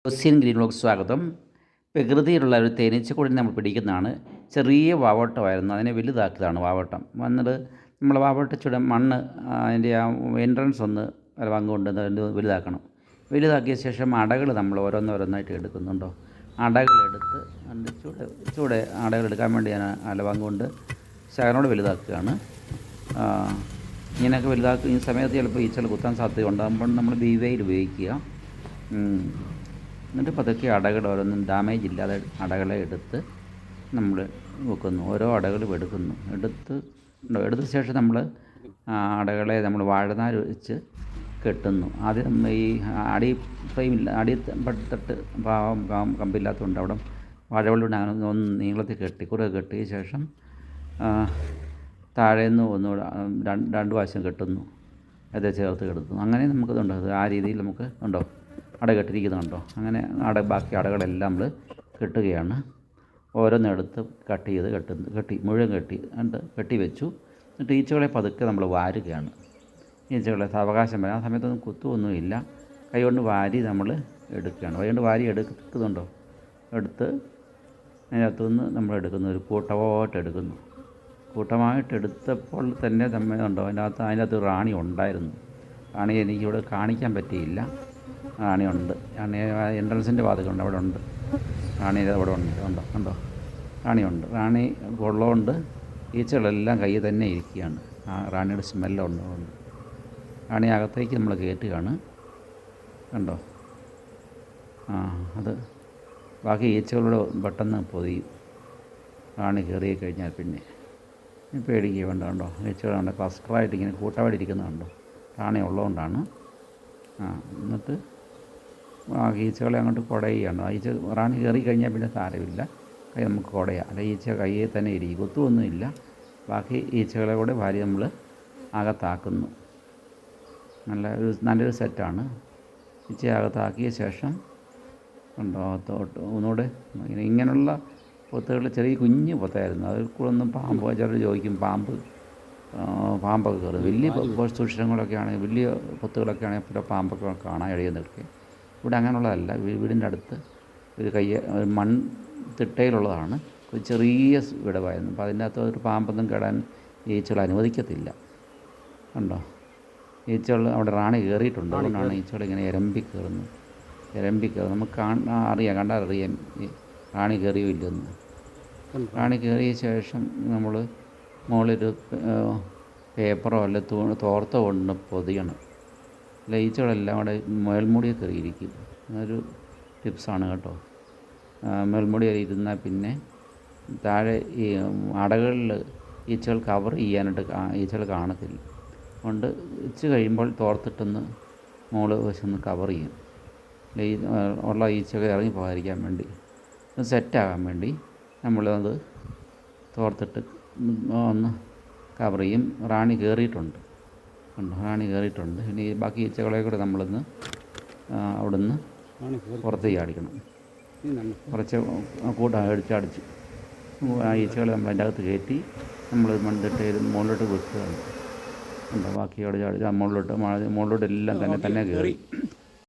Question green vlog സ്വാഗതം. പ്രകൃതിയിലുള്ള ഒരു തേനീച്ചക്കൂടിനെ നമ്മൾ പിടിക്കുന്നതാണ്. ചെറിയ വാവട്ടമായിരുന്നു, അതിനെ വലുതാക്കിയതാണ് വാവട്ടം. വന്നിട്ട് നമ്മൾ വാവട്ടച്ചൂടെ മണ്ണ് അതിൻ്റെ ആ എൻട്രൻസ് ഒന്ന് കൊണ്ട് വലുതാക്കണം. വലുതാക്കിയ ശേഷം അടകൾ നമ്മൾ ഓരോന്നോരോന്നായിട്ട് എടുക്കുന്നുണ്ടോ. അടകളെടുത്ത് അതിൻ്റെ ചൂടെ അടകളെടുക്കാൻ വേണ്ടി ഞാൻ കൊണ്ട് ശകലോടെ വലുതാക്കുകയാണ്. ഇങ്ങനെയൊക്കെ ഈ സമയത്ത് ചിലപ്പോൾ ഈച്ചകൾ കുത്താൻ സാധ്യതയുണ്ട്. അപ്പോൾ നമ്മൾ ബീവെയിൽ ഉപയോഗിക്കുക. എന്നിട്ട് പതുക്കെ അടകൾ ഓരോന്നും ഡാമേജ് ഇല്ലാതെ അടകളെ എടുത്ത് നമ്മൾ വെക്കുന്നു. ഓരോ അടകളും എടുത്ത ശേഷം നമ്മൾ അടകളെ നമ്മൾ വാഴനാര് വെച്ച് കെട്ടുന്നു. ആദ്യം ഈ അടി ഫ്രെയിമില്ല, അടി തട്ട് കമ്പില്ലാത്തതുകൊണ്ട് അവിടെ വാഴവള്ളിയുടെ അങ്ങനെ ഒന്ന് നീളത്തിൽ കുറേ കെട്ടിയ ശേഷം താഴേന്ന് ഒന്നുകൂടെ രണ്ട് വശം കെട്ടുന്നു, അത് ചേർത്ത് കെട്ടുന്നു. അങ്ങനെ നമുക്കതുണ്ടോ, ആ രീതിയിൽ നമുക്ക് ഉണ്ടോ അട കെട്ടിയിരിക്കുന്നുണ്ടോ. അങ്ങനെ ബാക്കി അടകളെല്ലാം നമ്മൾ കെട്ടുകയാണ്. ഓരോന്നെടുത്ത് മുഴുവൻ കെട്ടി വെച്ചു. എന്നിട്ട് ഈച്ചകളെ പതുക്കെ നമ്മൾ വാരുകയാണ്. ഈച്ചകളെ അവകാശം വരാം. ആ സമയത്തൊന്നും കുത്തുമൊന്നുമില്ല. കൈകൊണ്ട് വാരി നമ്മൾ എടുക്കുകയാണ്. കൈകൊണ്ട് വാരി എടുക്കുന്നുണ്ടോ, എടുത്ത് അതിനകത്തുനിന്ന് നമ്മൾ എടുക്കുന്നു. ഒരു കൂട്ടമായിട്ട് എടുത്തപ്പോൾ തന്നെ ഉണ്ടോ അതിനകത്ത് റാണി ഉണ്ടായിരുന്നു. റാണി എനിക്കിവിടെ കാണിക്കാൻ പറ്റിയില്ല. റാണിയുണ്ട്. റാണി എൻട്രൻസിൻ്റെ വാതിലുണ്ട്, അവിടെ ഉണ്ട് റാണി. അവിടെ ഉണ്ടോ റാണിയുണ്ട്. റാണി ഉള്ളതുകൊണ്ട് ഈച്ചകളെല്ലാം കയ്യിൽ തന്നെ ഇരിക്കുകയാണ്. ആ റാണിയുടെ സ്മെല്ലുണ്ട്. റാണി അകത്തേക്ക് നമ്മൾ കയറ്റുകയാണ്. കണ്ടോ, അത് ബാക്കി ഈച്ചകളോട് പെട്ടെന്ന് പൊതിയും. റാണി കയറി കഴിഞ്ഞാൽ പിന്നെ പേടിക്കുക വേണ്ട. കണ്ടോ, ഈച്ചകളുണ്ട് ക്ലസ്റ്ററായിട്ട് ഇങ്ങനെ കൂട്ടമായിട്ട് ഇരിക്കുന്നുണ്ടോ. റാണി ഉള്ളതുകൊണ്ടാണ്. എന്നിട്ട് ഈച്ചകളെ അങ്ങോട്ട് കുടയുകയാണ്. റാണി കയറി കഴിഞ്ഞാൽ പിന്നെ സാരമില്ല, കൈ നമുക്ക് കുടയാം. അല്ല, ഈച്ച കയ്യിൽ തന്നെ ഇരിക്കും, കുത്തുമൊന്നുമില്ല. ബാക്കി ഈച്ചകളെ കൂടെ വാരി നമ്മൾ അകത്താക്കുന്നു. നല്ലൊരു സെറ്റാണ്. ഈച്ച അകത്താക്കിയ ശേഷം ഉണ്ടോ ഒന്നുകൂടെ ഇങ്ങനെയുള്ള പൊത്തുകൾ ചെറിയ കുഞ്ഞ് പൊത്തായിരുന്നു. അതിൽ കൂടെ ഒന്നും ചിലർ ചോദിക്കും പാമ്പൊക്കെ കയറും. വലിയ സുഷിരങ്ങളൊക്കെ ആണെങ്കിൽ, വലിയ പൊത്തുകളൊക്കെ ആണെങ്കിൽ പിന്നെ പാമ്പൊക്കെ കാണാൻ ഇടയുന്നതൊക്കെ. ഇവിടെ അങ്ങനെയുള്ളതല്ല. വീടിൻ്റെ അടുത്ത് ഒരു മൺതിട്ടയിലുള്ളതാണ്. ഒരു ചെറിയ വിടവായിരുന്നു. അപ്പോൾ അതിൻ്റെ അകത്ത് ഒരു പാമ്പൊന്നും കയറാൻ ഈച്ചകൾ അനുവദിക്കത്തില്ല. കണ്ടോ, ഈച്ചകൾ അവിടെ റാണി കയറിയിട്ടുണ്ട്. അതുകൊണ്ടാണ് ഈച്ചകൾ ഇങ്ങനെ ഇരമ്പി കയറുന്നത്. നമുക്ക് കണ്ടാലറിയാം റാണി കയറിയോ ഇല്ലെന്ന്. റാണി കയറിയ ശേഷം നമ്മൾ മുകളിലൊരു പേപ്പറോ അല്ല തോർത്തോ കൊണ്ട് പൊതിയണം. അല്ല, ഈച്ചകളെല്ലാം കൂടെ മേൽമുടിയെ കയറിയിരിക്കും. അതൊരു ടിപ്സാണ് കേട്ടോ. മേൽമുടിയിൽ ഇരുന്നാൽ പിന്നെ താഴെ ഈ അടകളിൽ ഈച്ചകൾ കവർ ചെയ്യാനായിട്ട് ഈച്ചകൾ കാണത്തില്ല. അതുകൊണ്ട് വെച്ച് കഴിയുമ്പോൾ തോർത്തിട്ടൊന്ന് മുകളിൽ വശമൊന്ന് കവർ ചെയ്യും. ഉള്ള ഈച്ചകൾ ഇറങ്ങി പോകാതിരിക്കാൻ വേണ്ടി, സെറ്റാകാൻ വേണ്ടി നമ്മളത് തോർത്തിട്ട് ഒന്ന് കവർ ചെയ്യും. റാണി കയറിയിട്ടുണ്ട്. ഇനി ബാക്കി ഈച്ചകളെ കൂടെ നമ്മളിന്ന് അവിടുന്ന് പുറത്തേക്ക് അടിക്കണം. കുറച്ച് അടിച്ച് ആ ഈച്ചകളെ നമ്മൾ അതിൻ്റെ അകത്ത് കയറ്റി നമ്മൾ മണ്ണിട്ട് മുകളിലോട്ട് വെക്കുകയാണ്. ബാക്കി അവിടെ മുകളിലോട്ട് എല്ലാം തന്നെ കയറി.